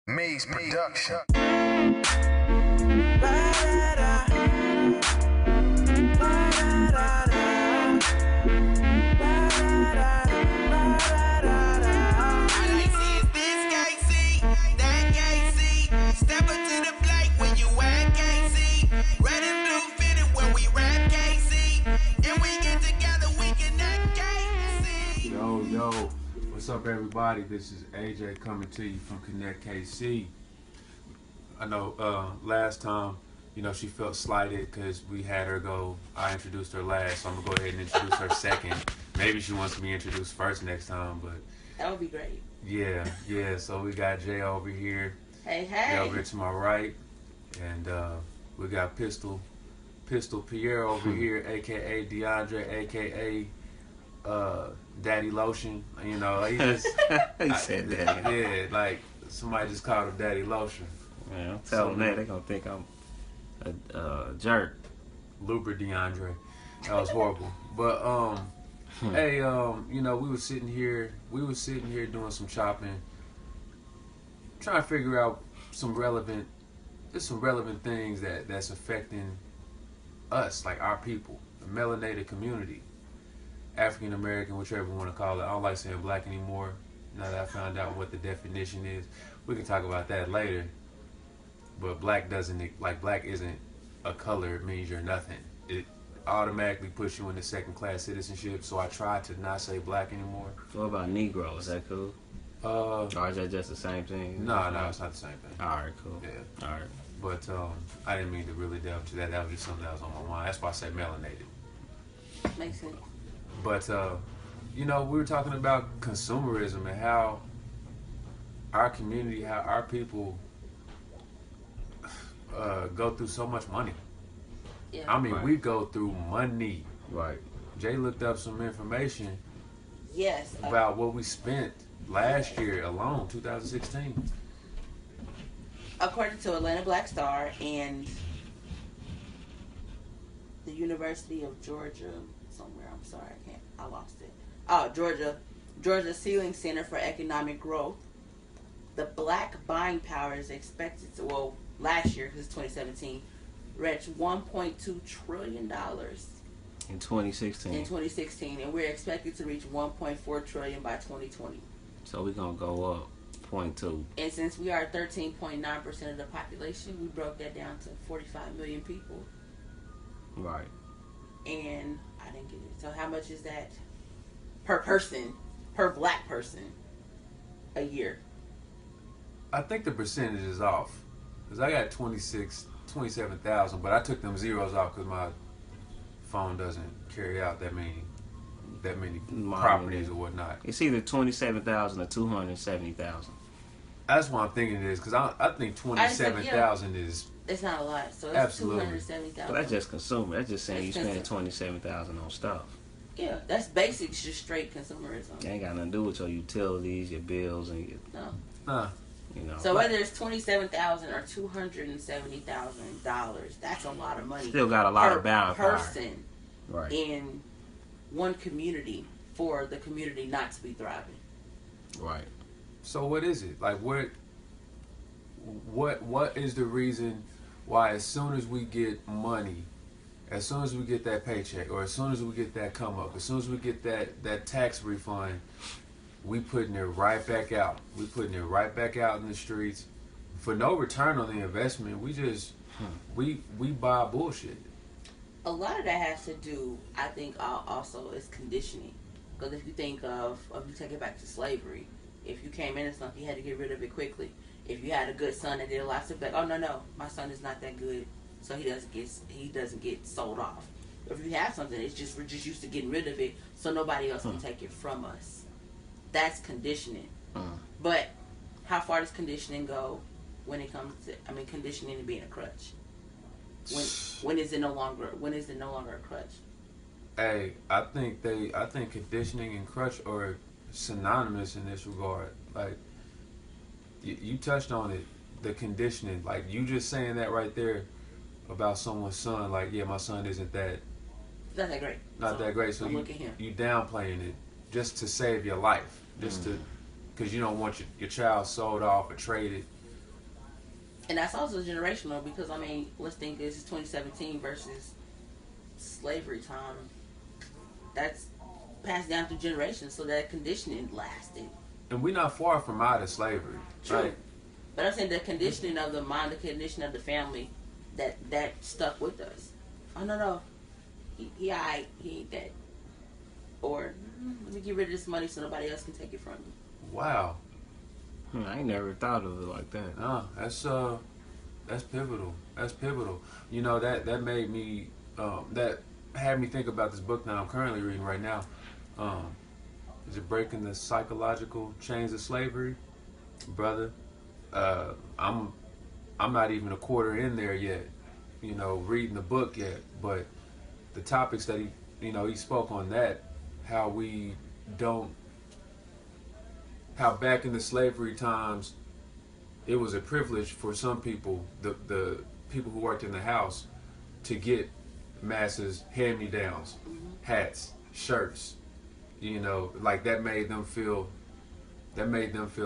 Maze Production. Yo, what's up, everybody? This is AJ coming to you from ConneKC. I know last time, she felt slighted because we had her go. I introduced her last, so I'm gonna go ahead and introduce her second. Maybe she wants to be introduced first next time, but that would be great. Yeah. So we got Jay over here. Hey. Jay over here to my right, and we got Pistol Pierre over here, aka DeAndre, aka Daddy Lotion. He just he said that. Yeah, like somebody just called him Daddy Lotion. Yeah, tell them that, they gonna think I'm a jerk. Luber DeAndre. That was horrible. But hey, we were sitting here doing some chopping, trying to figure out some relevant things that's affecting us, like our people, the melanated community, African American, whichever you want to call it. I don't like saying black anymore. Now that I found out what the definition is, we can talk about that later. But black isn't a color. It means you're nothing. It automatically puts you into second-class citizenship. So I try to not say black anymore. What about Negro? Is that cool? Or is that just the same thing? No, it's not the same thing. All right, cool. Yeah. All right. But I didn't mean to really delve into that. That was just something that was on my mind. That's why I said melanated. Makes sense. But we were talking about consumerism and how our community, how our people go through so much money. Yeah. I mean, Right. we go through money. Right. Jay looked up some information Yes. about what we spent last year alone, 2016. According to Atlanta Black Star and the University of Georgia, somewhere. I'm sorry, I lost it. Oh, Georgia Ceiling Center for Economic Growth. The black buying power is expected to, last year, because it's 2017, reach $1.2 trillion In 2016. in 2016, and we're expected to reach $1.4 trillion by 2020. So we're gonna go up 0.2. And since we are 13.9% of the population, we broke that down to 45 million people. Right. And I didn't get it. So how much is that per person, per black person, a year? I think the percentage is off. Because I got 27,000, but I took them zeros off because my phone doesn't carry out that many properties or whatnot. It's either 27,000 or 270,000. That's what I'm thinking it is, because I think 27,000 is... It's not a lot, so it's Absolutely. 270,000. But that's just consumer. That's just saying you That's spending consumer. 27,000 on stuff. Yeah, that's basic, just straight consumerism. It ain't got nothing to do with your utilities, your bills, and your, No. Nah. So whether it's $27,000 or $270,000, that's a lot of money. Still got a lot of buying power. Person Right. in one community for the community not to be thriving. Right. So what is it? Like what is the reason why as soon as we get money, as soon as we get that paycheck, or as soon as we get that come up, as soon as we get that tax refund, we putting it right back out. We putting it right back out in the streets for no return on the investment. We just we buy bullshit. A lot of that has to do, I think, also is conditioning. Because if you think if you take it back to slavery, if you came into something, you had to get rid of it quickly. If you had a good son that did a lot of stuff, like, oh no, my son is not that good, so he doesn't get sold off. If you have something, we're just used to getting rid of it, so nobody else can take it from us. That's conditioning. But how far does conditioning go when it comes to conditioning to being a crutch? When is it no longer a crutch? Hey, I think conditioning and crutch are synonymous in this regard. Like you touched on it, the conditioning. Like you just saying that right there about someone's son. Like, yeah, my son isn't that. Not that great. Not that great. So you downplaying it just to save your life, just to, because you don't want your child sold off or traded And that's also generational because, I mean, let's think this is 2017 versus slavery time. That's passed down through generations, so that conditioning lasted. And we're not far from out of slavery. True. Right? But I'm saying the conditioning of the mind, the conditioning of the family, that stuck with us. Oh, no. He ain't that. Or, let me get rid of this money so nobody else can take it from me. Wow. I ain't never thought of it like that. No, that's pivotal. That's pivotal. You know, that made me, that had me think about this book that I'm currently reading right now. Is it Breaking the Psychological Chains of Slavery? Brother, I'm not even a quarter in there yet, you know, reading the book yet, but the topics that he spoke on that, how back in the slavery times, it was a privilege for some people, the people who worked in the house, to get masses hand-me-downs, hats, shirts, you know, like that made them feel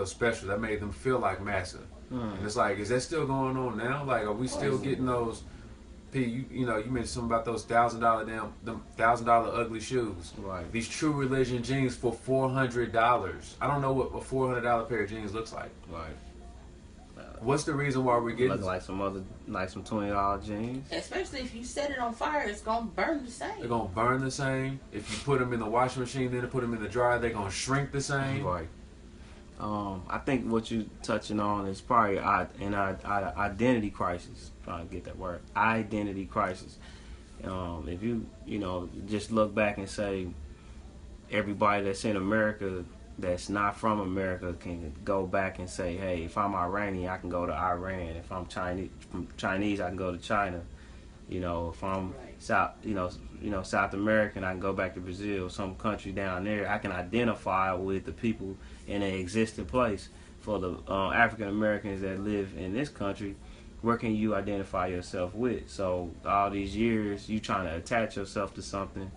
special. That made them feel like massa. And it's like, is that still going on now? Like, are we still getting those? P, you mentioned something about those $1,000 ugly shoes. Right. These True Religion jeans for $400. I don't know what a $400 pair of jeans looks like. Right. What's the reason why we're getting? Look like some $20 jeans. Especially if you set it on fire, it's gonna burn the same. They're gonna burn the same. If you put them in the washing machine, then put them in the dryer, they're gonna shrink the same. Right. I think what you're touching on is probably an identity crisis. Trying to get that word. Identity crisis. If you just look back and say everybody that's in America that's not from America can go back and say, hey, if I'm Iranian, I can go to Iran. If I'm Chinese, I can go to China. You know, if I'm South American, I can go back to Brazil, some country down there. I can identify with the people in an existing place. For the African Americans that live in this country, where can you identify yourself with? So all these years, you trying to attach yourself to something,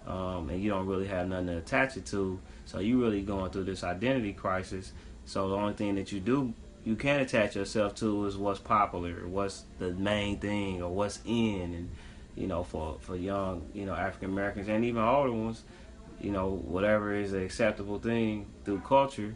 and you don't really have nothing to attach it to. So you really going through this identity crisis. So the only thing that you can attach yourself to is what's popular, what's the main thing, or what's in. And for young African Americans and even older ones, whatever is an acceptable thing through culture,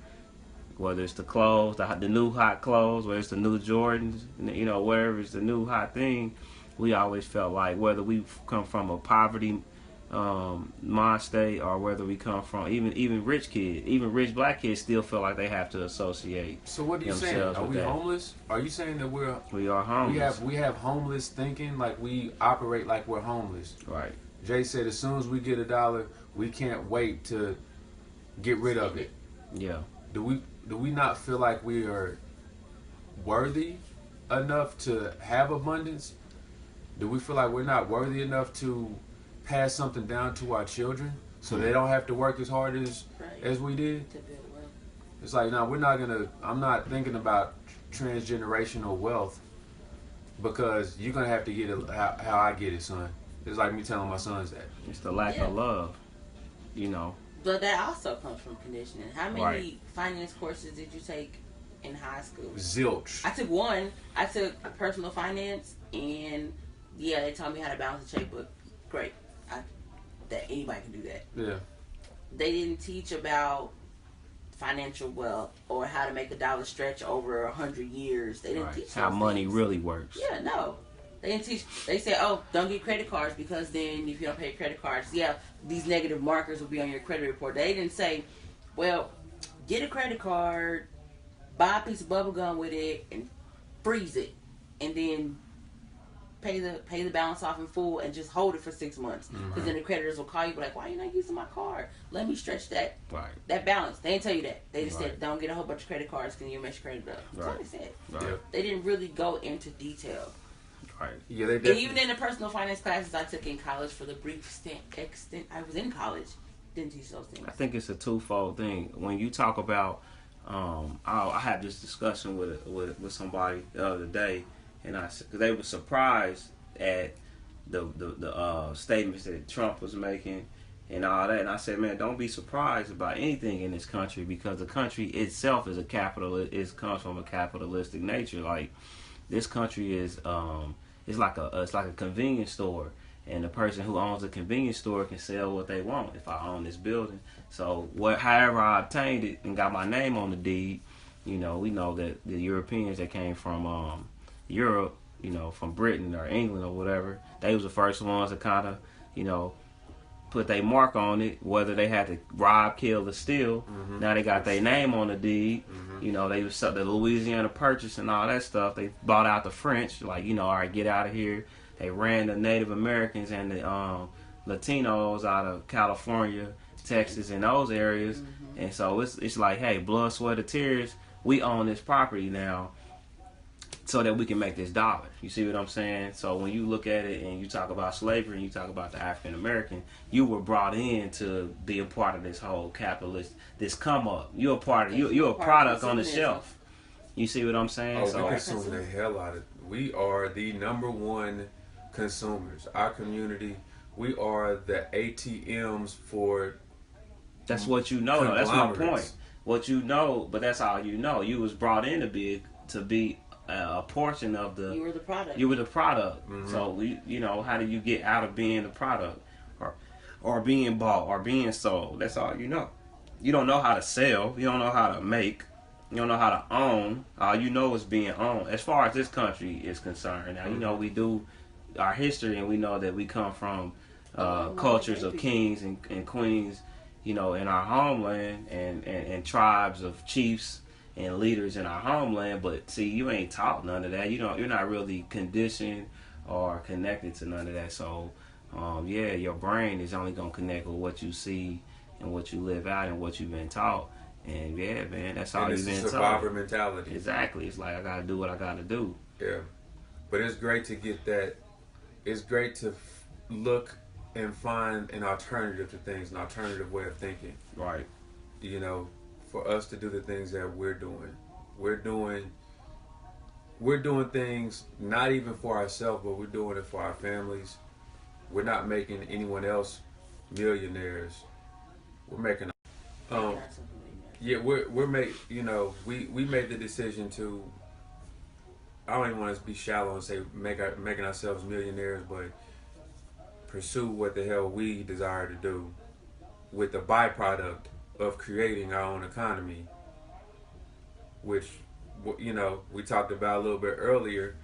whether it's the clothes, the new hot clothes, whether it's the new Jordans, whatever is the new hot thing, we always felt like whether we come from a poverty mind state or whether we come from even rich kids, even rich black kids still feel like they have to associate. So what are you saying? Are we homeless? Are you saying that we are homeless? We have homeless thinking, like we operate like we're homeless. Right. Jay said as soon as we get $1, we can't wait to get rid of it. Yeah. Do we not feel like we are worthy enough to have abundance? Do we feel like we're not worthy enough to pass something down to our children so they don't have to work as hard as we did? It's like, no, I'm not thinking about transgenerational wealth because you're going to have to get it how I get it, son. It's like me telling my sons that. It's the lack of love, But that also comes from conditioning. How many finance courses did you take in high school? Zilch. I took one. I took personal finance, and they taught me how to balance a checkbook. Great. That anybody can do that. Yeah. They didn't teach about financial wealth or how to make $1 stretch over 100 years. They didn't teach how money things. Really works. Yeah, no. They didn't teach. They said, don't get credit cards because then if you don't pay credit cards, these negative markers will be on your credit report. They didn't say, well, get a credit card, buy a piece of bubble gum with it, and freeze it, and then pay the balance off in full and just hold it for 6 months. Because then the creditors will call you, be like, why are you not using my card? Let me stretch that balance. They didn't tell you that. They just said, don't get a whole bunch of credit cards because you'll mess your credit up. That's what they said. Right. They didn't really go into detail. Right. Yeah, they did. And even in the personal finance classes I took in college for the brief extent I was in college, didn't teach those things. I think it's a twofold thing. When you talk about, I had this discussion with somebody the other day, and cause they were surprised at the statements that Trump was making and all that. And I said, man, don't be surprised about anything in this country because the country itself is it comes from a capitalistic nature. Like, This country is it's like a convenience store, and the person who owns the convenience store can sell what they want. If I own this building, so however I obtained it and got my name on the deed, we know that the Europeans that came from Europe, from Britain or England or whatever, they was the first ones to kind of, put their mark on it, whether they had to rob, kill, or steal. Mm-hmm. Now they got their name on the deed. Mm-hmm. They was the Louisiana Purchase and all that stuff. They bought out the French, like, all right, get out of here. They ran the Native Americans and the Latinos out of California, Texas, and those areas. Mm-hmm. And so it's like, hey, blood, sweat, and tears, we own this property now, so that we can make this dollar. You see what I'm saying? So when you look at it and you talk about slavery and you talk about the African American, you were brought in to be a part of this whole capitalist, this come up. You're a part of you're a product on the shelf. You see what I'm saying? Oh, we consume the hell out of it. We are the number one consumers. Our community, we are the ATMs for. That's what you know. That's my point. What you know, but that's all you know. You was brought in to be a portion of the. You were the product. You were the product. Mm-hmm. So how do you get out of being the product, or being bought, or being sold? That's all you know. You don't know how to sell. You don't know how to make. You don't know how to own. All you know is being owned. As far as this country is concerned, now we do our history, and we know that we come from cultures of kings and queens, in our homeland, and tribes of chiefs and leaders in our homeland. But see, you ain't taught none of that. You're not really conditioned or connected to none of that. So your brain is only gonna connect with what you see and what you live out and what you've been taught. And yeah, man, that's all you've been taught. It's a survivor mentality. Exactly. It's like, I gotta do what I gotta do. Yeah, but it's great to get that. It's great to look and find an alternative to things, an alternative way of thinking. Right. For us to do the things that we're doing. We're doing things not even for ourselves, but we're doing it for our families. We're not making anyone else millionaires. We're making we made the decision to, I don't even want to be shallow and say making ourselves millionaires, but pursue what the hell we desire to do with the byproduct of creating our own economy, which we talked about a little bit earlier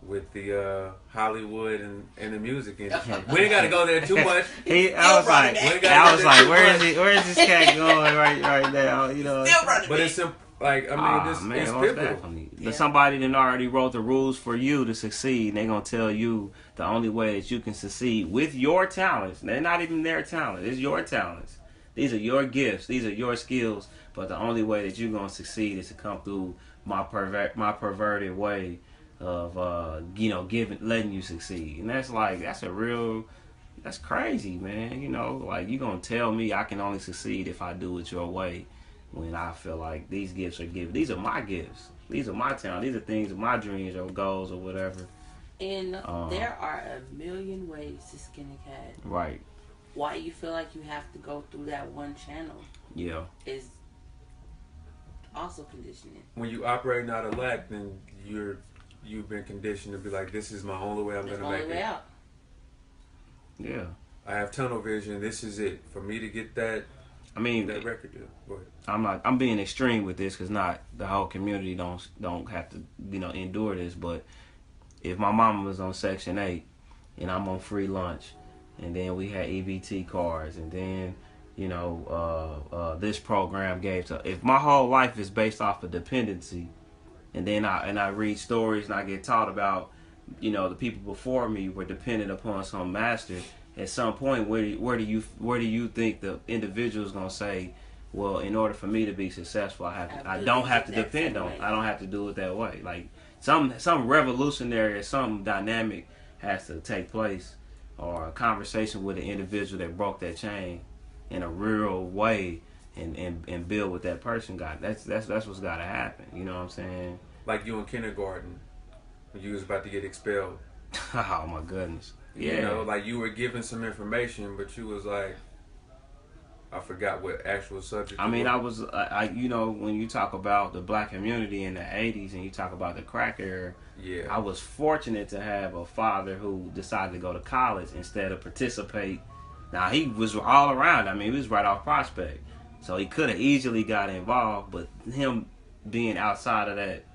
with the Hollywood and the music industry. We ain't got to go there too much. I was like, where is this cat going right now? But it's it's pivotal. Yeah. Somebody then already wrote the rules for you to succeed, and they're gonna tell you the only way that you can succeed with your talents. They're not even their talent; it's your talents. These are your gifts. These are your skills. But the only way that you're gonna succeed is to come through my perverted way of letting you succeed. And that's crazy, man. You gonna tell me I can only succeed if I do it your way, when I feel like these gifts are given. These are my gifts. These are my talent. These are things, my dreams or goals or whatever. And there are a million ways to skin a cat. Right. Why you feel like you have to go through that one channel? Yeah. Is also conditioning. When you operating out of lack, then you've been conditioned to be like, this is my only way I'm going to make it. Out. Yeah. I have tunnel vision. This is it. For me to get that. That record deal. Go ahead. I'm being extreme with this because not the whole community don't have to endure this. But if my mama was on Section 8 and I'm on free lunch, and then we had EBT cards, and then this program gave to. If my whole life is based off of dependency, and then I read stories and I get taught about the people before me were dependent upon some master. At some point, where do you think the individual is gonna say, well, in order for me to be successful, I don't have to depend on. I don't have to do it that way. Like some revolutionary or some dynamic has to take place, or a conversation with an individual that broke that chain in a real way, and build what that person got. That's what's got to happen. You know what I'm saying? Like you in kindergarten, when you was about to get expelled. Oh my goodness. Yeah. Like you were given some information, but you was like, I forgot what actual subject. I mean, you know, when you talk about the black community in the '80s and you talk about the crack era, Yeah. I was fortunate to have a father who decided to go to college instead of participate. Now he was all around. I mean, he was right off Prospect, so he could have easily got involved. But him being outside of that,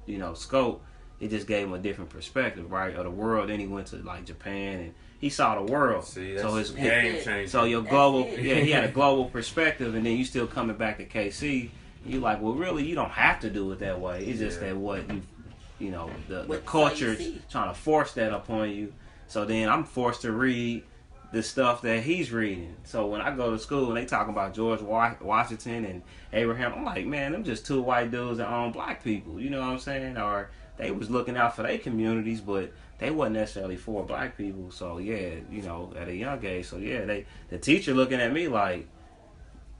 you know, scope, it just gave him a different perspective, right, of the world. Then he went to like Japan and he saw the world. See, that's so his game changer. So your global, he had a global perspective, and then you still coming back to KC. You like, well, really, you don't have to do it that way. It's just that what you know, the culture trying to force that upon you. So then I'm forced to read the stuff that he's reading. So when I go to school and they talk about George Washington and Abraham, I'm like, man, them just two white dudes that own black people. You know what I'm saying? Or they was looking out for their communities, but they wasn't necessarily for black people. So yeah, you know, at a young age. So yeah, the teacher looking at me like,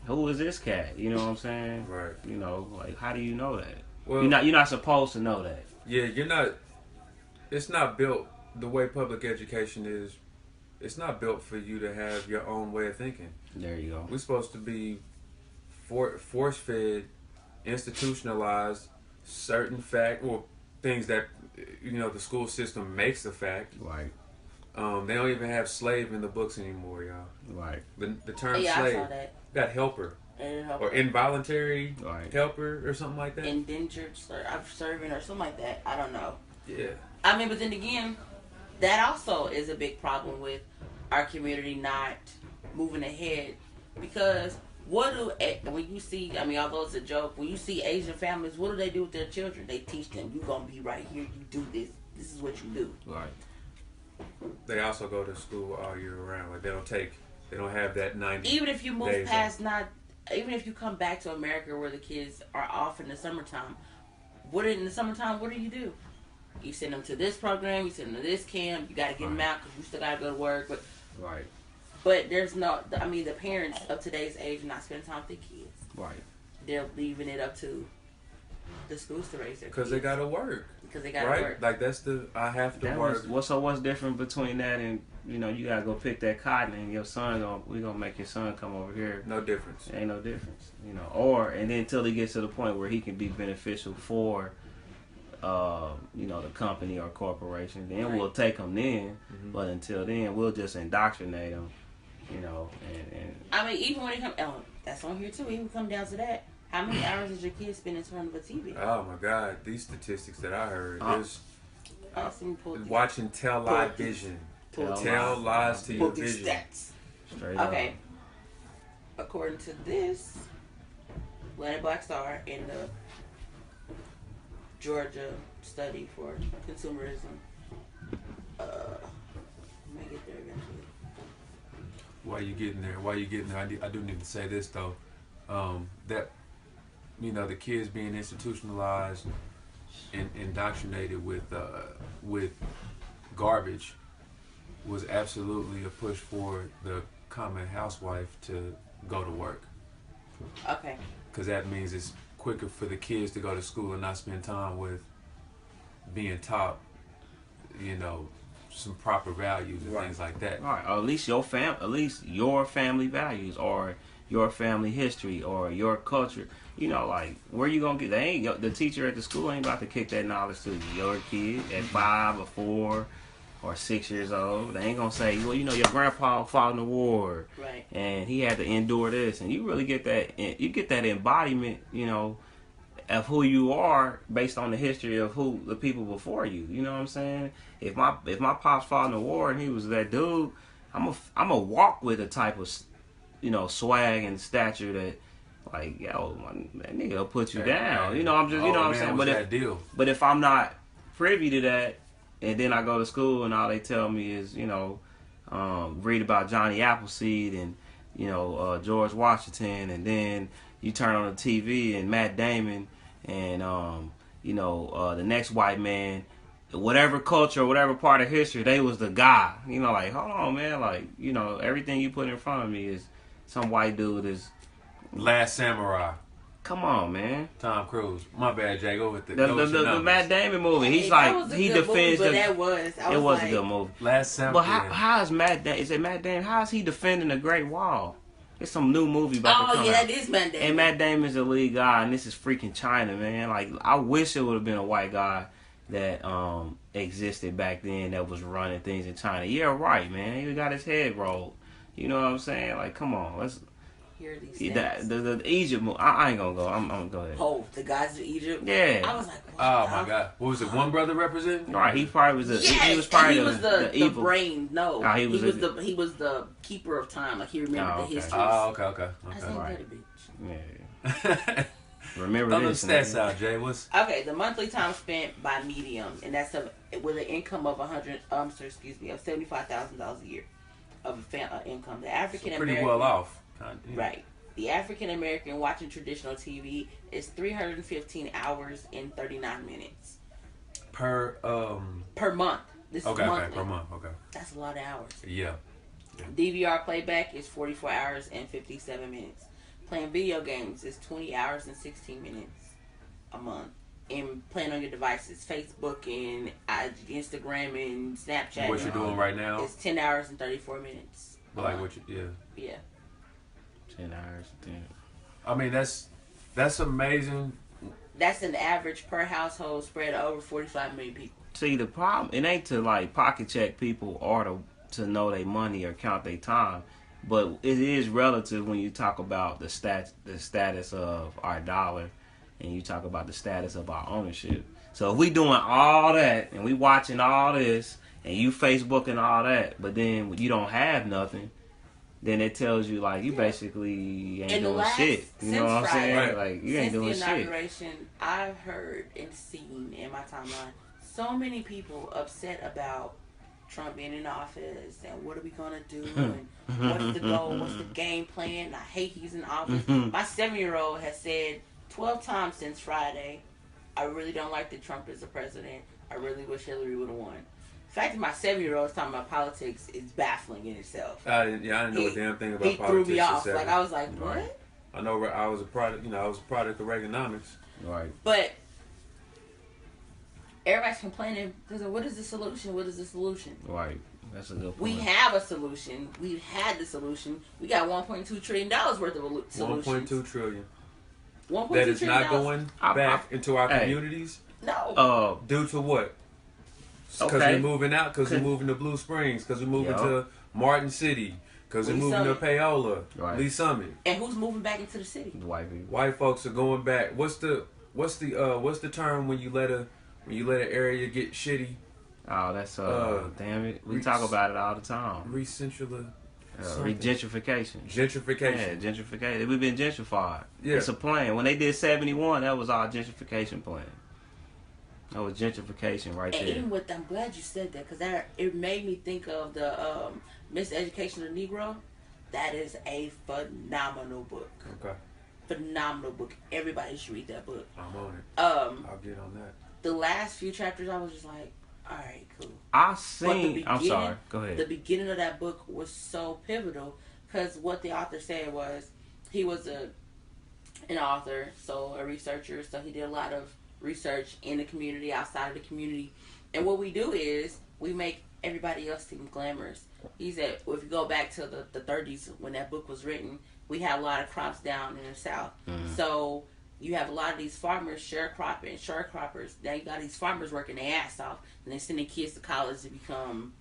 who is this cat? You know what I'm saying? Right. You know, like, how do you know that? Well, you're not supposed to know that. Yeah, you're not. It's not built the way public education is. It's not built for you to have your own way of thinking. There you go. We're supposed to be force-fed, institutionalized, certain things that, you know, the school system makes a fact. Right. They don't even have slave in the books anymore, y'all. Right. The term slave. I saw that. Got helper. Or involuntary right. helper or something like that. Indentured serving or something like that. I don't know. Yeah. I mean, but then again, that also is a big problem with our community not moving ahead, because when you see, I mean, although it's a joke, when you see Asian families, what do they do with their children? They teach them, you're going to be right here, you do this, this is what you do. Right. They also go to school all year round. Like, they don't have that 90 Even if you move past off. even if you come back to America where the kids are off in the summertime, what do you do? You send them to this program, you send them to this camp, you got to get them out because you still got to go to work. But there's no, I mean, the parents of today's age are not spending time with their kids. Right. They're leaving it up to the schools to raise their kids. Because they got to work. Because they got to work. Like, I have to work. What's different between that and, you know, you got to go pick that cotton and your son, we're going to make your son come over here. No difference. Ain't no difference. You know, and then until he gets to the point where he can be beneficial for, you know, the company or corporation, then we'll take him then. Mm-hmm. But until then, we'll just indoctrinate him, you know. And I mean, even when it comes, that's on here too. Even come down to that. How many hours does your kid spend in front of a TV? Oh my God, these statistics that I heard is watching Tell Live Vision. Tell lies to your vision. Stats. Straight okay. up. According to this, Atlanta Black Star in the Georgia study for consumerism. I may get there eventually. While you getting there, I do need to say this though, that, you know, the kids being institutionalized and indoctrinated with garbage was absolutely a push for the common housewife to go to work. Okay. Because that means it's quicker for the kids to go to school and not spend time with being taught, you know, some proper values and things like that. Right. Or at least your family values or your family history or your culture. You know, like, where you gonna get? The teacher at the school ain't about to kick that knowledge to your kid at 5 or 4 or 6 years old. They ain't gonna say, well, you know, your grandpa fought in the war, right, and he had to endure this, and you really get that. You get that embodiment, you know, of who you are based on the history of who the people before you. You know what I'm saying? If my pops fought in the war and he was that dude, I'm a walk with a type of, you know, swag and stature that, like, yo, that nigga will put you down. You know, I'm just, you know what I'm saying? But if I'm not privy to that, and then I go to school and all they tell me is, you know, read about Johnny Appleseed and, you know, George Washington, and then you turn on the TV and Matt Damon and, you know, the next white man, whatever culture, whatever part of history, they was the guy. You know, like, hold on, man. Like, you know, everything you put in front of me is some white dude is... Last Samurai. Come on, man. Tom Cruise. My bad, Jay. Go with the Matt Damon movie. He's like, he defends movie, it was like, a good movie. Last Samurai. But how is Matt Damon? Is it Matt Damon? How is he defending the Great Wall? It's some new movie about to come yeah, out. that is Matt Damon. And Matt Damon's a lead guy, and this is freaking China, man. Like, I wish it would have been a white guy that existed back then that was running things in China. Yeah, right, man. He got his head rolled. You know what I'm saying? Like, come on, let's. Hear these things. The Egypt movie. I ain't gonna go. I'm gonna go ahead. Oh, the guys in Egypt. Yeah. I was like, oh my God, what was it? One brother representing? Right, he probably was. He was probably the evil brain. No, Oh, he was the keeper of time. Like he remembered the history. Oh, okay. I said, Right. bitch. Yeah. Remember Throw this. them stats out, Jay. What's Okay, the monthly time spent by medium, and that's with an income of of $75,000 a year of income. The African American, pretty well off. right? The African American watching traditional TV is 315 hours and 39 minutes Per month. This is okay, monthly. per month. Okay. That's a lot of hours. Yeah. DVR playback is 44 hours and 57 minutes. Playing video games is 20 hours and 16 minutes a month. And playing on your devices, Facebook and Instagram and Snapchat. What you're doing right now? It's 10 hours and 34 minutes. Like what you? Yeah. 10 hours. 10. I mean, that's amazing. That's an average per household spread over 45 million people. See, the problem, it ain't to like pocket check people or to know their money or count their time, but it is relative when you talk about the status of our dollar, and you talk about the status of our ownership. So if we doing all that and we watching all this and you Facebooking all that, but then you don't have nothing, then it tells you like you basically ain't doing shit. You know what I'm saying? Right. Like you ain't doing Since the shit. inauguration, I've heard and seen in my timeline so many people upset about Trump being in office and what are we gonna do and what's the goal, what's the game plan. I hate he's in office. My 7-year-old has said 12 times since Friday, I really don't like that Trump is the president. I really wish Hillary would have won. The fact that my 7-year-old is talking about politics is baffling in itself. I didn't know a damn thing about He politics. threw me off. Except- Like I was like, what? Right. I know I was a product. I was a product of Reaganomics. Right. But everybody's complaining because of what is the solution? What is the solution? Right. That's a good point. We have a solution. We've had the solution. We got $1.2 trillion worth of solutions. 1.2 trillion. $1.2 That is trillion not going I- back into our hey. communities. No. Due to what? Because Okay. we're moving out. Because we're moving to Blue Springs. Because we're moving Yup. to Martin City. Because we're Lee moving to Summit. Paola. Right. Lee Summit. And who's moving back into the city? The white people. White folks are going back. What's the term when you let an area get shitty? Oh, that's damn it. We re- talk about it all the time. Recentralization. Gentrification. Gentrification. Yeah, gentrification. We've been gentrified. Yeah. It's a plan. When they did 71, that was our gentrification plan. That was gentrification right And there. even with, I'm glad you said that because it made me think of the Miseducation of the Negro. That is a phenomenal book. Okay. Phenomenal book. Everybody should read that book. I'm on it. I'll get on that. The last few chapters, I was just like, all right, cool. I But seen. I'm sorry. Go ahead. The beginning of that book was so pivotal because what the author said was he was an author, so a researcher, so he did a lot of research in the community, outside of the community. And what we do is we make everybody else seem glamorous. He said, well, if you go back to the 30s when that book was written, we had a lot of crops down in the South. Mm-hmm. So you have a lot of these farmers sharecroppers. Now you got these farmers working their ass off, and they're sending kids to college to become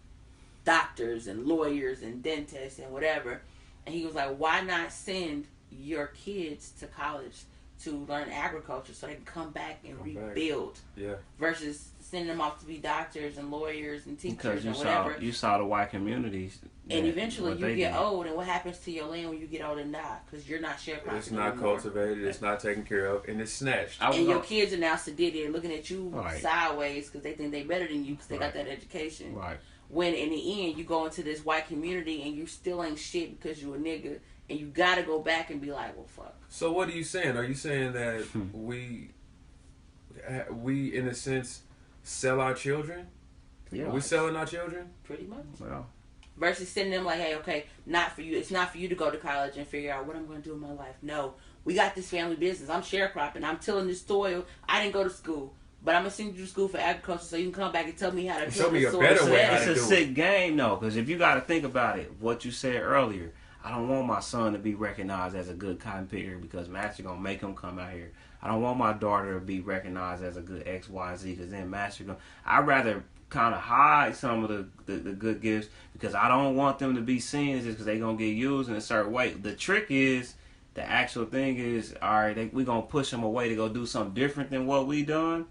doctors and lawyers and dentists and whatever. And he was like, why not send your kids to college to learn agriculture so they can come back and rebuild? Yeah. Versus sending them off to be doctors and lawyers and teachers Because and whatever. you saw the white communities. And eventually what you they get did. old, and what happens to your land when you get old and die? Because you're not sharecropping It's not anymore. cultivated. It's not taken care of, and it's snatched. And your kids are now sedated, looking at you Right. sideways because they think they're better than you because they got that education. Right. When in the end, you go into this white community and you still ain't shit because you a nigga, and you gotta go back and be like, well, fuck. So what are you saying? Are you saying that we in a sense sell our children? Yeah. Are we selling our children? Pretty much. Well, Versus sending them like, hey, okay, not for you. It's not for you to go to college and figure out what I'm going to do in my life. No, we got this family business. I'm sharecropping. I'm tilling this soil. I didn't go to school, but I'm gonna send you to school for agriculture so you can come back and tell me how to till Show me this a soil. better way how it's to a do sick game though, because if you got to think about it, what you said earlier, I don't want my son to be recognized as a good cotton picker because Master gonna make him come out here. I don't want my daughter to be recognized as a good X, Y, Z because then Master gonna. I'd rather kind of hide some of the good gifts because I don't want them to be seen just because they gonna get used in a certain way. The trick is, the actual thing is, all right, we gonna push them away to go do something different than what we done,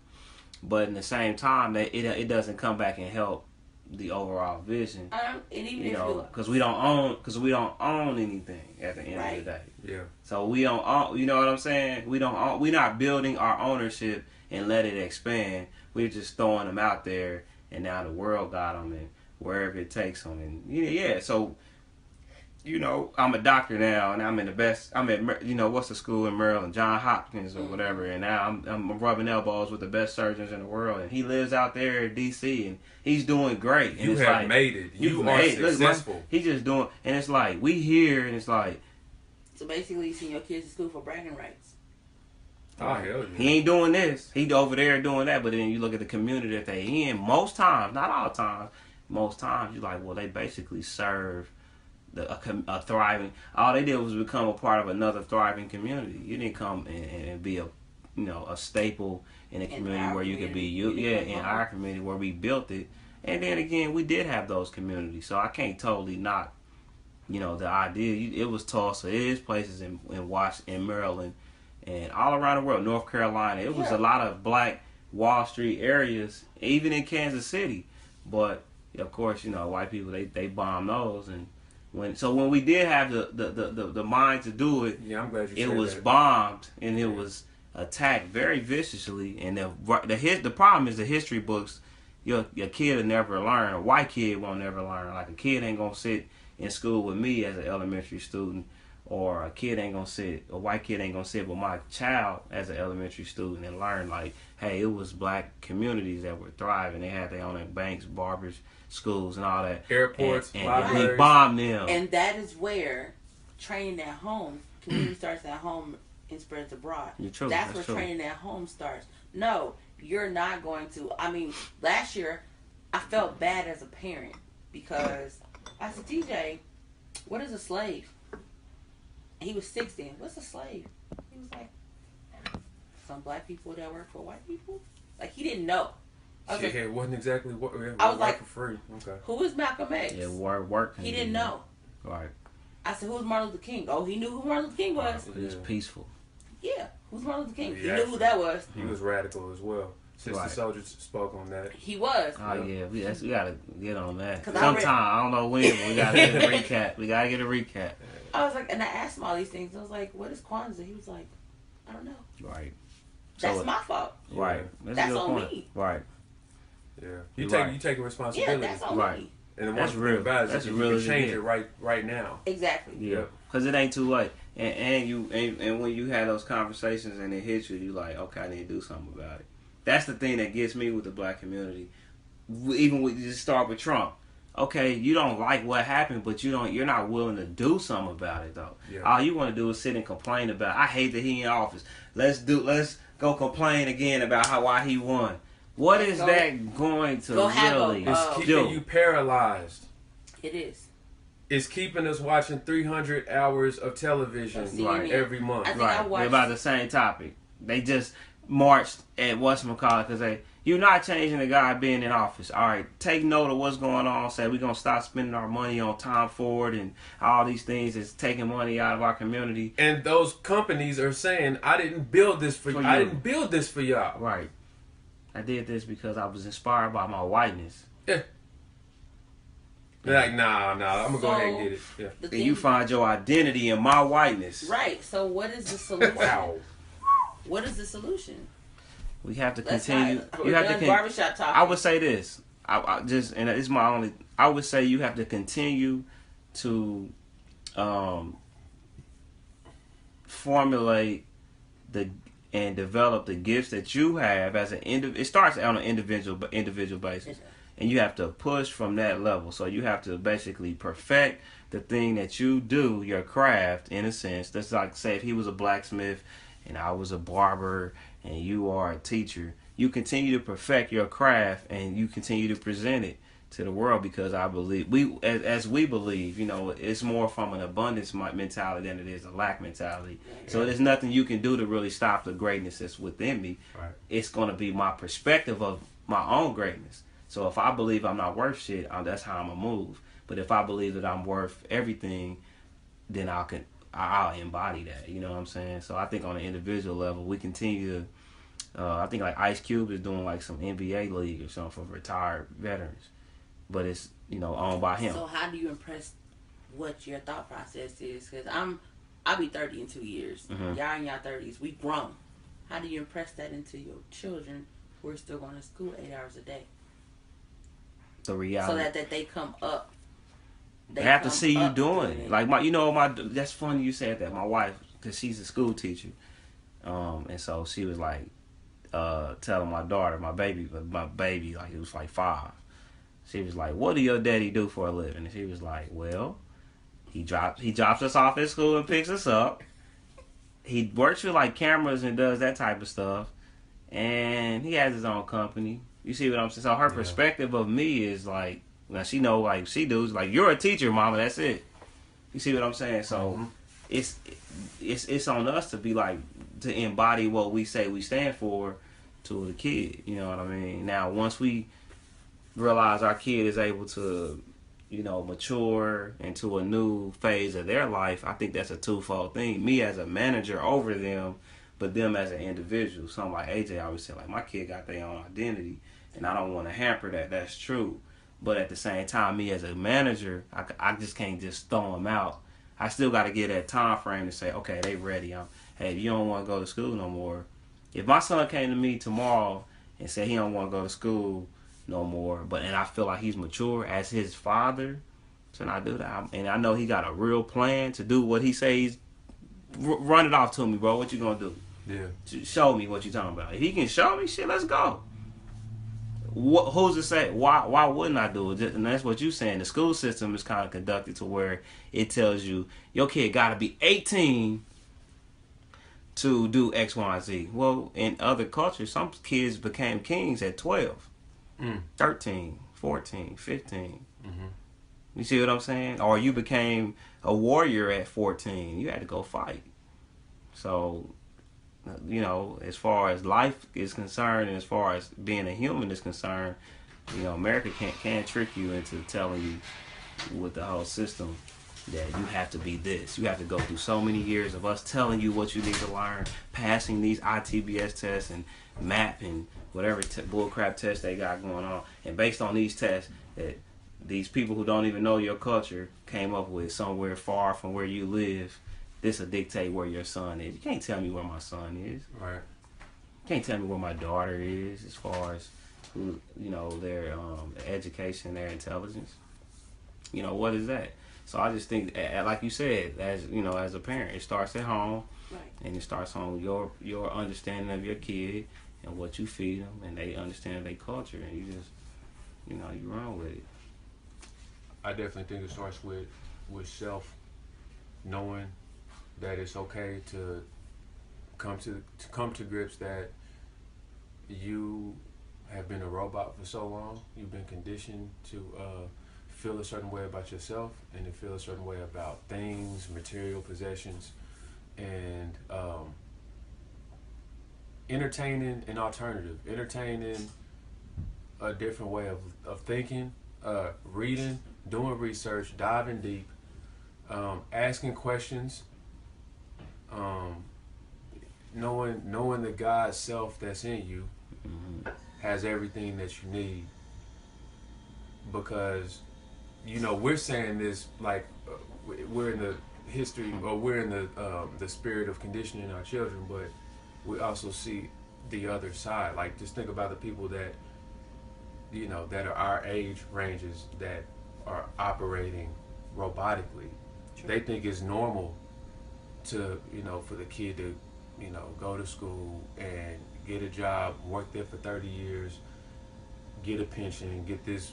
but in the same time, it doesn't come back and help the overall vision. And even you know, because we don't own anything at the end of the day. Yeah. So we don't own. You know what I'm saying? We don't own. We're not building our ownership and let it expand. We're just throwing them out there, and now the world got them, and wherever it takes them, and yeah. So, you know, I'm a doctor now, and I'm in the best. I'm at, you know, what's the school in Maryland, John Hopkins or whatever, and now I'm rubbing elbows with the best surgeons in the world, and he lives out there in D.C. and he's doing great. And you it's have like, made it. You are successful. He's just doing, and it's like we here, and it's like. So basically, you send your kids to school for bragging rights. Oh hell yeah. He ain't doing this. He over there doing that. But then you look at the community that they in. Most times, not all times, most times you're like, well, they basically serve a thriving. All they did was become a part of another thriving community. You didn't come and be a staple in a community where you could be you. Yeah, in our community where we built it. And then again, we did have those communities. So I can't totally knock, the idea. It was Tulsa. It is places in Washington, in Maryland, and all around the world, North Carolina. It was a lot of black Wall Street areas, even in Kansas City. But of course, white people they bomb those. And when we did have the mind to do it, yeah, I'm glad you it said was that. bombed and it was attacked very viciously. And the problem is the history books. Your kid will never learn. A white kid won't never learn. Like a kid ain't gonna sit in school with me as an elementary student, or a white kid ain't gonna sit with my child as an elementary student and learn like, hey, it was black communities that were thriving. They had their own banks, barbers, schools, and all that. Airports, and he bombed them. And that is where training at home, community starts at home and spreads abroad. That's where training at home starts. No, you're not going to. I mean, last year, I felt bad as a parent because I said, TJ, what is a slave? He was 16. What's a slave? He was like, some black people that work for white people? Like, he didn't know. It wasn't exactly what I was like, for free. Okay. Who is Malcolm X? Yeah, work. He didn't know. Right. I said, who's Martin Luther King? Oh, he knew who Martin Luther King was. He was peaceful. Yeah, who's Martin Luther King? He knew who that was. He was radical as well. Sister Soldiers spoke on that. He was. Oh yeah, we gotta get on that. Sometime I don't know when, but we gotta get a recap. We gotta get a recap. I was like, and I asked him all these things. I was like, what is Kwanzaa? He was like, I don't know. Right. That's my fault. Right. That's on me. Right. Yeah. You take responsibility. Yeah, that's on me. And the one thing about it is you can change it right now. Exactly. Yeah. Because it ain't too late. And when you have those conversations and it hits you like, okay, I need to do something about it. That's the thing that gets me with the black community. Even when you just start with Trump. Okay, you don't like what happened, but you're not willing to do something about it though. Yeah. All you want to do is sit and complain about, I hate that he in office. Let's go complain again about why he won. What is that going to really do? It's keeping you paralyzed. It is. It's keeping us watching 300 hours of television every month. Right. About the same topic. They just marched at whatchamacallit because you're not changing the guy being in office. All right, take note of what's going on. Say we're going to stop spending our money on Tom Ford and all these things that's taking money out of our community. And those companies are saying, I didn't build this for you. I didn't build this for y'all. Right. I did this because I was inspired by my whiteness. Yeah. They're like, nah, I'm going to go ahead and get it. Yeah. And you find your identity in my whiteness. Right. So what is the solution? Wow. What is the solution? We have to continue. You have to barbershop talk. I would say this. I would say you have to continue to formulate and develop the gifts that you have as an individual. It starts on an individual basis, and you have to push from that level. So you have to basically perfect the thing that you do, your craft, in a sense. That's like, say, if he was a blacksmith and I was a barber and you are a teacher, you continue to perfect your craft and you continue to present it to the world, because I believe as we believe, you know, it's more from an abundance mentality than it is a lack mentality. Yeah. So there's nothing you can do to really stop the greatness that's within me. Right. It's going to be my perspective of my own greatness. So if I believe I'm not worth shit, that's how I'm gonna move. But if I believe that I'm worth everything, then I'll embody that. You know what I'm saying? So I think on an individual level, we continue to. I think like Ice Cube is doing like some NBA league or something for retired veterans, but it's, you know, owned by him. So how do you impress what your thought process is? Because I'll be 30 in 2 years. Mm-hmm. Y'all in y'all 30s, we grown. How do you impress that into your children who are still going to school 8 hours a day? The reality. So that they come up. They have to see you doing it. Like that's funny you said that. My wife, because she's a school teacher, and so she was like telling my daughter, my baby, like it was like 5. She was like, "What do your daddy do for a living?" And she was like, "Well, he drops us off at school and picks us up. He works with like cameras and does that type of stuff, and he has his own company." You see what I'm saying? So her perspective of me is like, now she know like she does, like, you're a teacher, mama. That's it. You see what I'm saying? So it's on us to be like, to embody what we say we stand for to the kid. You know what I mean? Now once we realize our kid is able to, you know, mature into a new phase of their life, I think that's a twofold thing. Me as a manager over them, but them as an individual. Something like AJ always said, like, my kid got their own identity, and I don't want to hamper that. That's true. But at the same time, me as a manager, I just can't just throw them out. I still got to get that time frame to say, okay, they ready. Hey, if you don't want to go to school no more. If my son came to me tomorrow and said he don't want to go to school no more, and I feel like he's mature as his father, so I do that. And I know he got a real plan to do what he says. Run it off to me, bro. What you gonna do? Yeah. Show me what you talking about. If he can show me shit, let's go. Who's to say? Why wouldn't I do it? And that's what you saying. The school system is kind of conducted to where it tells you your kid got to be 18 to do X, Y, and Z. Well, in other cultures, some kids became kings at 12, 13, 14, 15. Mm-hmm. You see what I'm saying? Or you became a warrior at 14. You had to go fight. So, you know, as far as life is concerned and as far as being a human is concerned, you know, America can't trick you into telling you with the whole system that you have to be this. You have to go through so many years of us telling you what you need to learn, passing these ITBS tests and MAP and whatever bullcrap tests they got going on. And based on these tests that these people who don't even know your culture came up with somewhere far from where you live, this will dictate where your son is. You can't tell me where my son is. Right. You can't tell me where my daughter is as far as who, you know, their education, their intelligence. You know, what is that? So I just think, like you said, as you know, as a parent, it starts at home, right, and it starts on your understanding of your kid and what you feed them, and they understand their culture, and you just, you know, you run with it. I definitely think it starts with self knowing that it's okay to come to grips that you have been a robot for so long. You've been conditioned to feel a certain way about yourself and to feel a certain way about things, material possessions, and entertaining an alternative, entertaining a different way of thinking, reading, doing research, diving deep, asking questions, knowing the God self that's in you has everything that you need. Because, you know, we're saying this like we're in the history, or we're in the spirit of conditioning our children, but we also see the other side. Like, just think about the people that, you know, that are our age ranges that are operating robotically. Sure. They think it's normal to, you know, for the kid to, you know, go to school and get a job, work there for 30 years, get a pension, get this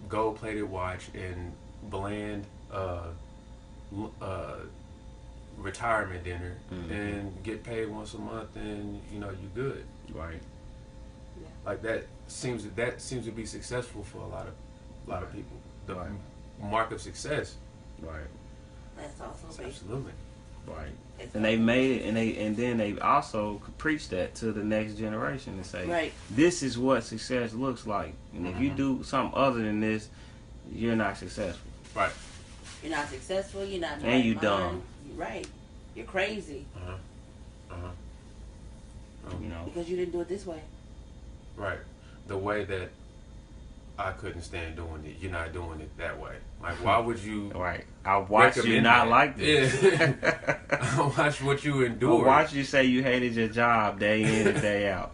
gold-plated watch and bland retirement dinner, and get paid once a month, and, you know, you good. Right. Yeah. Like that seems to be successful for a lot of A lot of people. The Right. mark of success. Right. That's also big. Absolutely. Right. It's And they also made it, and then they also preach that to the next generation and say, right. this is what success looks like. And if you Mhm. do something other than this, you're not successful. Right. You're not successful. You're not. And you right dumb. mind. You're right. You're crazy You know. because you didn't do it this way. Right. The way that I couldn't stand doing it, you're not doing it that way. Like, why would you? Right. I watched you recommend not that? like this. Yeah. I watched what you I endured. watched you say you hated your job day in and day out.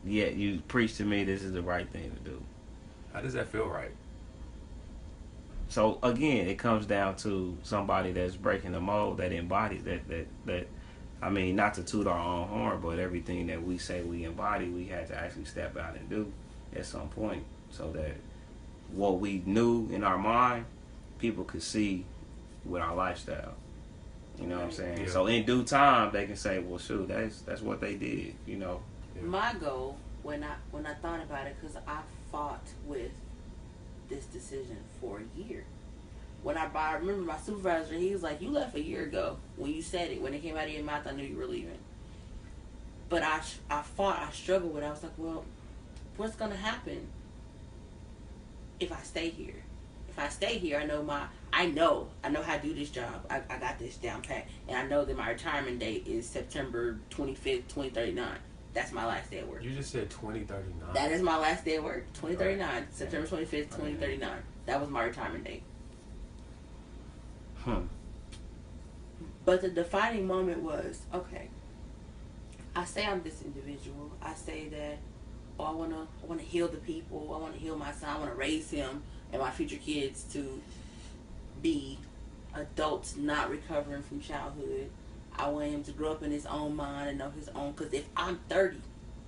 Yet you preach to me this is the right thing to do. How does that feel right? So again, it comes down to somebody that's breaking the mold, that embodies that. I mean, not to toot our own horn, but everything that we say we embody, we had to actually step out and do at some point, so that what we knew in our mind, people could see with our lifestyle. You know what I'm saying? Yeah. So in due time, they can say, "Well, shoot, that's what they did." You know. Yeah. My goal when I thought about it, because I fought with this decision for a year. When I remember my supervisor, he was like, "You left a year ago when you said it. When it came out of your mouth, I knew you were leaving." But I fought. I struggled with it. I was like, "Well, what's gonna happen if I stay here? If I stay here, I know how to do this job. I got this down pat, and I know that my retirement date is September 25th, 2039. That's my last day at work. You just said 2039. That is my last day at work, 2039, September 25th, 2039. That was my retirement date. But the defining moment was, okay, I say I'm this individual. I say that, I want to heal the people. I want to heal my son. I want to raise him and my future kids to be adults not recovering from childhood. I want him to grow up in his own mind and know his own. Because if I'm 30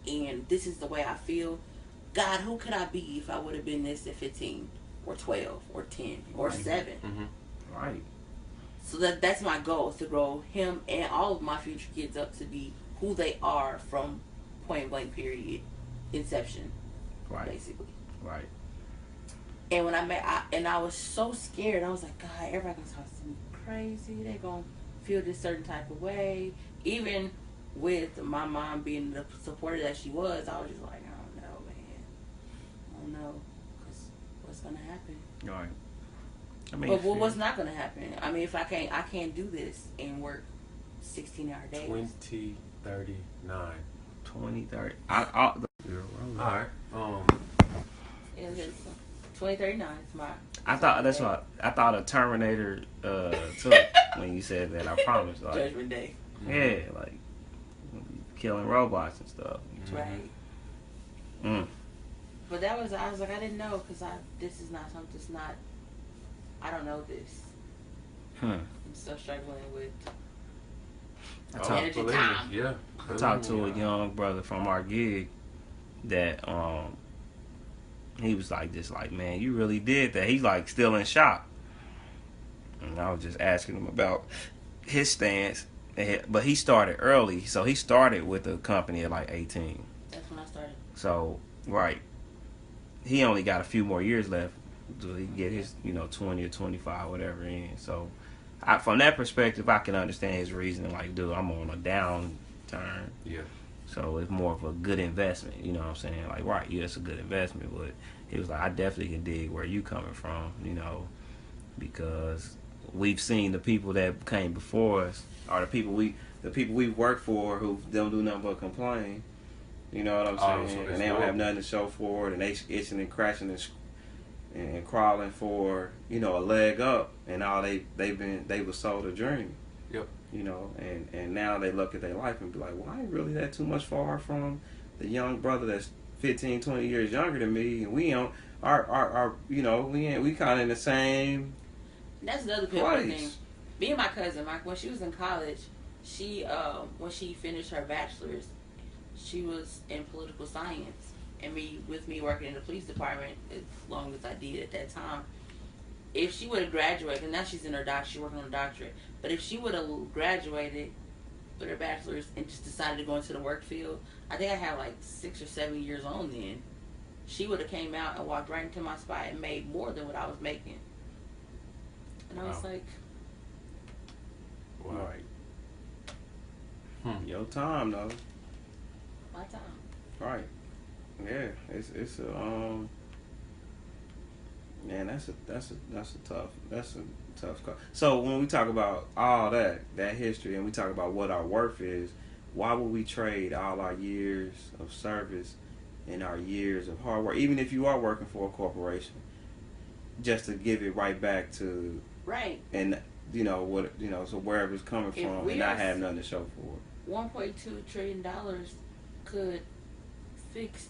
and this is the way I feel, God, who could I be if I would have been this at 15 or 12 or 10 or 7? Mm-hmm. Right. So that's my goal, is to grow him and all of my future kids up to be who they are from point blank period, inception, Right. basically. Right. And when I was so scared, I was like, God, everybody gonna talk to me crazy. They gonna feel this certain type of way. Even with my mom being the supporter that she was, I was just like, I don't know, man. I don't know, cause what's gonna happen? Right. I mean, But what's not gonna happen? I mean, if I can't do this and work 16-hour days. 2039. 20, 30. All right. It's 2039 is my. I thought that's what I thought a Terminator took when you said that. I promise. Like, Judgment Day. yeah, like killing robots and stuff. Right. Mm. But I was like, I didn't know, because this is not something. It's not. I don't know this. I'm still struggling with. Energy time. Yeah. I talked to a young brother from our gig that he was like, just like, man, you really did that. He's like still in shock. And I was just asking him about his stance. But he started early, so he started with the company at like 18. That's when I started. So, right. He only got a few more years left till he get his, 20 or 25, whatever in. So, from that perspective, I can understand his reasoning. Like, dude, I'm on a downturn. Yeah. So it's more of a good investment. You know what I'm saying? Like, right, yeah, it's a good investment. But he was like, I definitely can dig where you coming from, because we've seen the people that came before us, or the people we've worked for, who don't do nothing but complain. You know what I'm saying? So and they don't have nothing to show for it, and they itching and crashing and crawling for a leg up, and all they was sold a dream. Yep. And now they look at their life and be like, well, I ain't really that too much far from the young brother that's 15, 20 years younger than me, and we don't we kind of in the same. That's another pivotal thing. Me and my cousin, when she was in college, she when she finished her bachelor's, she was in political science, and me working in the police department as long as I did at that time. If she would have graduated, and now she's in her doctorate, she's working on a doctorate. But if she would have graduated with her bachelor's and just decided to go into the work field, I think I had like 6 or 7 years on then. she would have came out and walked right into my spot and made more than what I was making. And I was like, wow. Right. Your time though. My time. Right. Yeah. It's a man, that's a tough call. So when we talk about all that history, and we talk about what our worth is, why would we trade all our years of service and our years of hard work, even if you are working for a corporation, just to give it right back to right? And so wherever it's coming from, and not have nothing to show for it. $1.2 trillion could fix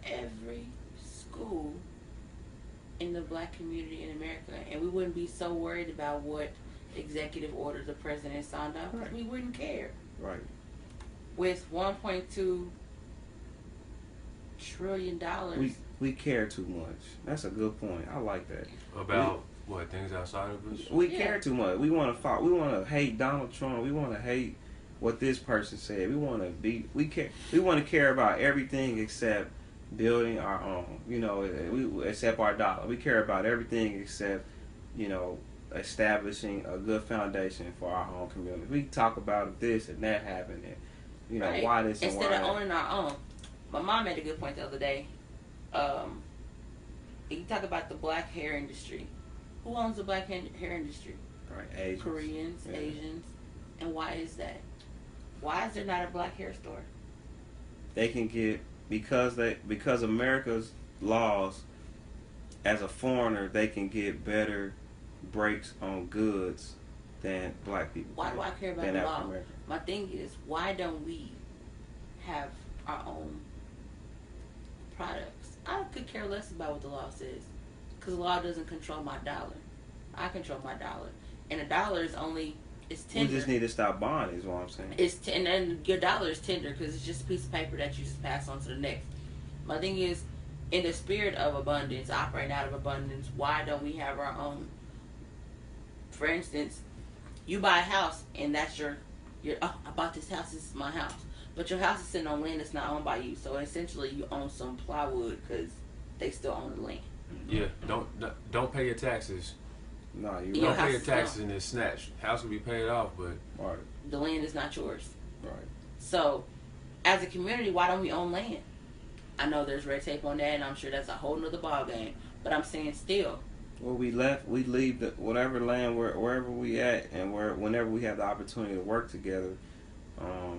every school in the black community in America, and we wouldn't be so worried about what executive order the president signed off. Right. We wouldn't care. Right. With $1.2 trillion, we care too much. That's a good point. I like that. About what things outside of us? We care too much. We want to fight. We want to hate Donald Trump. We want to hate what this person said. We want to be. We care. We want to care about everything except building our own. We except our dollar. We care about everything except establishing a good foundation for our own community. We talk about this and that happened, and right. Why this and instead why of that. owning our own. My mom made a good point the other day. You talk about the black hair industry. Who owns the black hair industry? Right, Asians. Koreans, yeah. Asians. And why is that? Why is there not a black hair store? They can get because America's laws, as a foreigner, they can get better breaks on goods than black people. Why do I care about the law? My thing is, why don't we have our own products? I could care less about what the law says, because the law doesn't control my dollar. I control my dollar, and a dollar is only tender. We just need to stop buying, is what I'm saying. And your dollar is tender because it's just a piece of paper that you just pass on to the next. My thing is, in the spirit of abundance, operating out of abundance, why don't we have our own? For instance, you buy a house and that's your I bought this house, this is my house. But your house is sitting on land that's not owned by you. So essentially you own some plywood because they still own the land. Yeah, don't pay your taxes. No, you don't pay your taxes and it's snatched. House will be paid off, but right. The land is not yours. Right. So as a community, why don't we own land? I know there's red tape on that, and I'm sure that's a whole nother ball game. But I'm saying still. Well, we leave whatever land wherever we at, and whenever we have the opportunity to work together,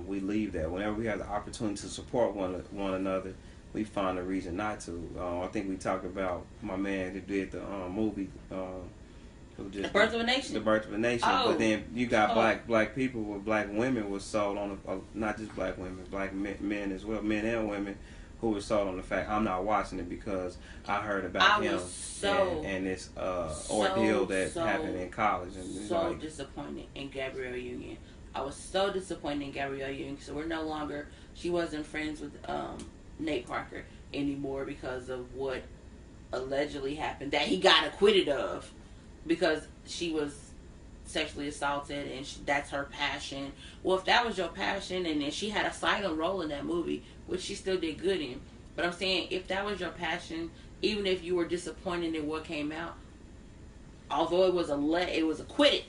we leave that. Whenever we have the opportunity to support one another, we find a reason not to. I think we talked about my man who did the movie. The Birth of a Nation. The Birth of a Nation. Oh. But then you got black people with black women was sold on not just black women, black men as well, men and women, who was sold on the fact I'm not watching it because I heard about him and this ordeal that happened in college. And disappointed in Gabrielle Union. I was so disappointed in Gabrielle Union because we're no longer. She wasn't friends with Nate Parker anymore because of what allegedly happened that he got acquitted of, because she was sexually assaulted and that's her passion. Well, if that was your passion, and then she had a silent role in that movie, which she still did good in, but I'm saying if that was your passion, even if you were disappointed in what came out, although it was acquitted,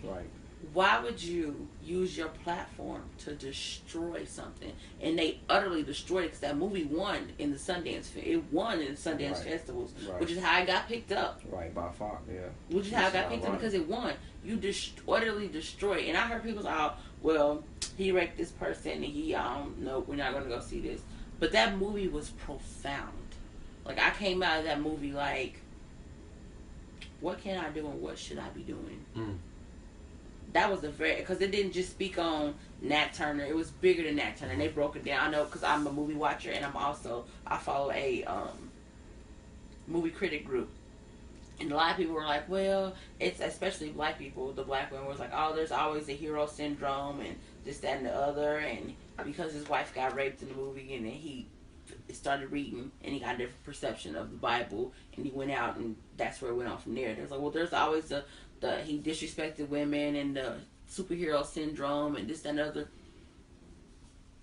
right? Why would you use your platform to destroy something? And they utterly destroyed it because that movie won in the Sundance. It won in the Sundance festivals, which is how it got picked up. Right, by far, yeah. Which is how it got picked up because it won. You utterly destroy it. And I heard people say, "Oh, well, he raped this person, and he, no, we're not going to go see this." But that movie was profound. Like, I came out of that movie like, what can I do and what should I be doing? That was because it didn't just speak on Nat Turner. It was bigger than Nat Turner. And they broke it down. I know because I'm a movie watcher, and I follow a movie critic group. And a lot of people were like, well, it's especially black people. The black women was like, oh, there's always a hero syndrome and this, that, and the other. And because his wife got raped in the movie, and then he started reading and he got a different perception of the Bible, and he went out, and that's where it went on from there. There's like, well, there's always the he disrespected women and the superhero syndrome and this, that, and other.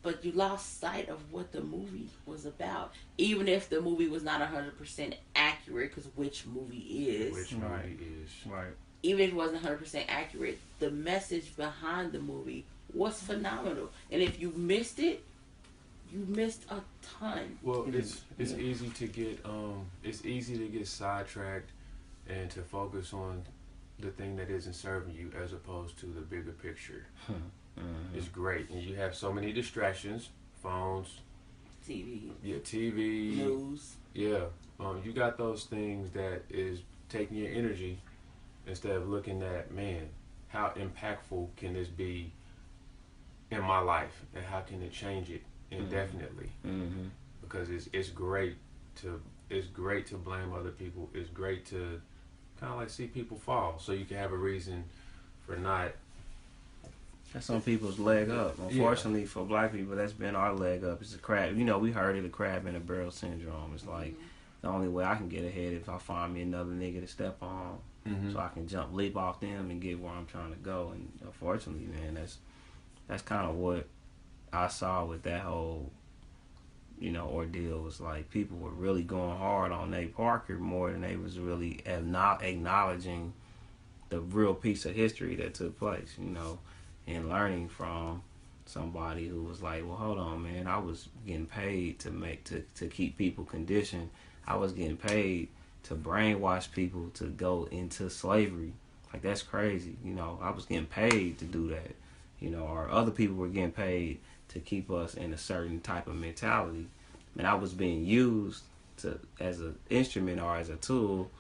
but you lost sight of what the movie was about. Even if the movie was not 100% accurate, because which movie is? Which movie is? Right. Even if it wasn't 100% accurate, the message behind the movie was phenomenal. And if you missed it, you missed a ton. Well, it's easy to get sidetracked and to focus on the thing that isn't serving you as opposed to the bigger picture. It's great, and you have so many distractions, phones, TV, TV, news. Yeah, you got those things that is taking your energy instead of looking at, man, how impactful can this be in my life, and how can it change it indefinitely? Because it's great to blame other people. It's great to kind of like see people fall, so you can have a reason for not. That's some people's leg up. Unfortunately for black people, that's been our leg up. It's the crab. You know, we heard of the crab in a barrel syndrome. It's like the only way I can get ahead if I find me another nigga to step on, so I can leap off them and get where I'm trying to go. And unfortunately, man, that's kind of what I saw with that whole, ordeal. Was like people were really going hard on Nate Parker more than they was really not acknowledging the real piece of history that took place, and learning from somebody who was like, well, hold on, man, I was getting paid to keep people conditioned. I was getting paid to brainwash people to go into slavery. Like, that's crazy. I was getting paid to do that. Or other people were getting paid to keep us in a certain type of mentality. And I was being used as an instrument or as a tool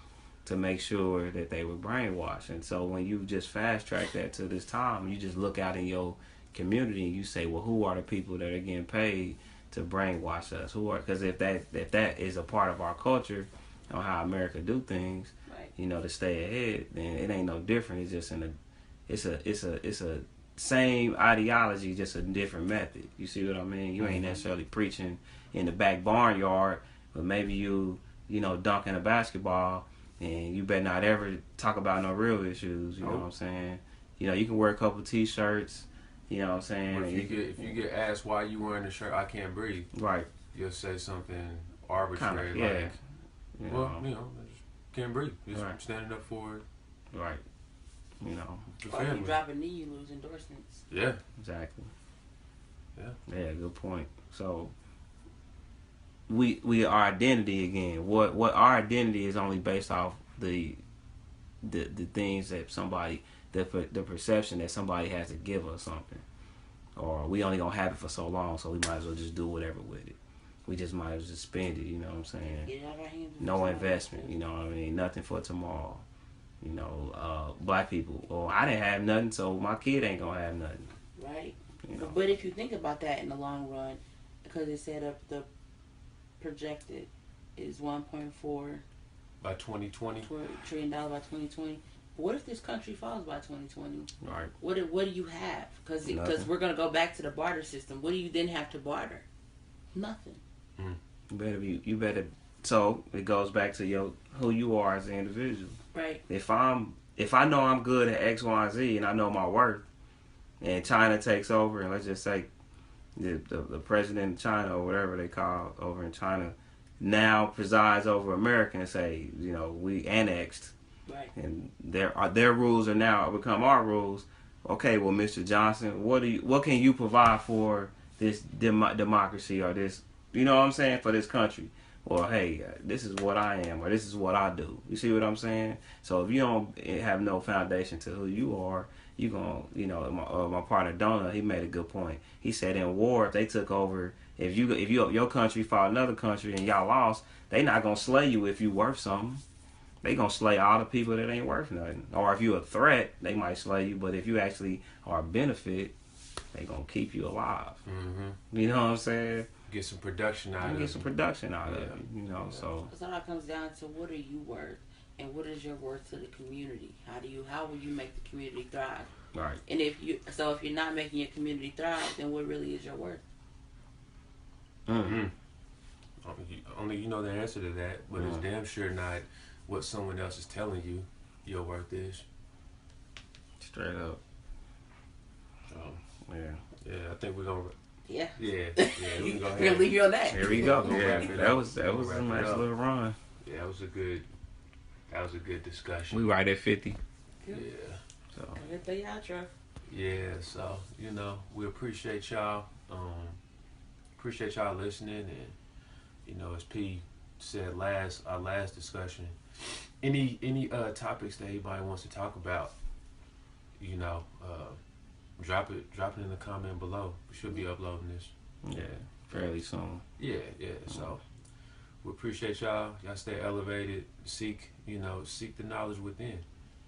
to make sure that they were brainwashed. And so when you just fast track that to this time, you just look out in your community and you say, well, who are the people that are getting paid to brainwash us? Because if that is a part of our culture on how America do things, right, to stay ahead, then it ain't no different. It's just it's a same ideology, just a different method. You see what I mean? You ain't necessarily preaching in the back barnyard, but maybe you dunking a basketball, and you better not ever talk about no real issues. You know what I'm saying? You can wear a couple T-shirts. You know what I'm saying? Or if you get asked why you wearing the shirt, I can't breathe. Right. You'll say something arbitrary, kind of, like, I just can't breathe. Just standing up for it. Right. Or if you drop a knee, you lose endorsements. Yeah. Exactly. Yeah. Good point. So we our identity again. What our identity is only based off the things that somebody, the perception that somebody has to give us something, or we only gonna have it for so long, so we might as well just do whatever with it. We just might as well just spend it. You know what I'm saying? Get it out of our hands. No investment. You know what I mean? Nothing for tomorrow. Black people. Well, I didn't have nothing, so my kid ain't gonna have nothing. Right. But if you think about that in the long run, because it said up the projected is 1.4 by 2020 trillion dollars by 2020. But what if this country falls by 2020? Right. What do you have? Because we're gonna go back to the barter system. What do you then have to barter? Nothing. You better. So it goes back to who you are as an individual. Right. If I know I'm good at X, Y, and Z, and I know my worth, and China takes over, and let's just say the president of China, or whatever they call over in China, now presides over America and say, we annexed, right, and their rules are now become our rules. Okay, well, Mr. Johnson, what can you provide for this democracy, or this, what I'm saying, for this country? Or, hey, this is what I am, or this is what I do. You see what I'm saying? So if you don't have no foundation to who you are, you gonna, my partner Donald, he made a good point. He said in war, if they took over, if your country fought another country and y'all lost, they not gonna slay you if you worth something. They gonna slay all the people that ain't worth nothing. Or if you a threat, they might slay you. But if you actually are a benefit, they gonna keep you alive. You know what I'm saying? Get some production out of it. Get some production out of it. So it all comes down to what are you worth, and what is your worth to the community? How will you make the community thrive? Right. And if you're not making your community thrive, then what really is your worth? Only you know the answer to that, but it's damn sure not what someone else is telling you your worth is. Straight up. Yeah, I think we're gonna Yeah. Yeah, we can go We're ahead. gonna leave you on that. There we go. Yeah, That was we'll a wrap it nice up. little run. Yeah, that was a good discussion. We right at 50. Yeah. So Get the outro. Yeah, so we appreciate y'all. Appreciate y'all listening, and as P said our last discussion. Any topics that anybody wants to talk about, drop it in the comment below. We should be uploading this. yeah, fairly soon. Yeah. So we appreciate y'all. Y'all stay elevated. Seek the knowledge within.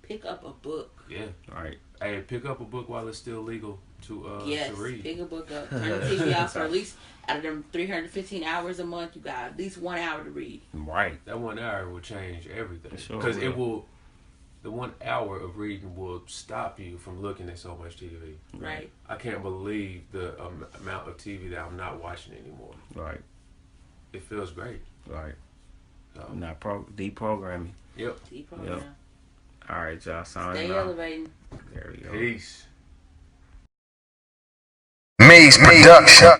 Pick up a book. Yeah. All right. Hey, pick up a book while it's still legal to Yes, read. pick a book up. Turn the TV off for at least, out of them 315 hours a month, you got at least 1 hour to read. Right. That 1 hour will change everything. Sure Because will. the 1 hour of reading will stop you from looking at so much TV. Right. I can't believe the amount of TV that I'm not watching anymore. Right. It feels great. Right. So, Not deprogramming. yep. Deep program. Yep. All right, y'all. Signing Stay off. elevating. There we go. Peace. Maze Production.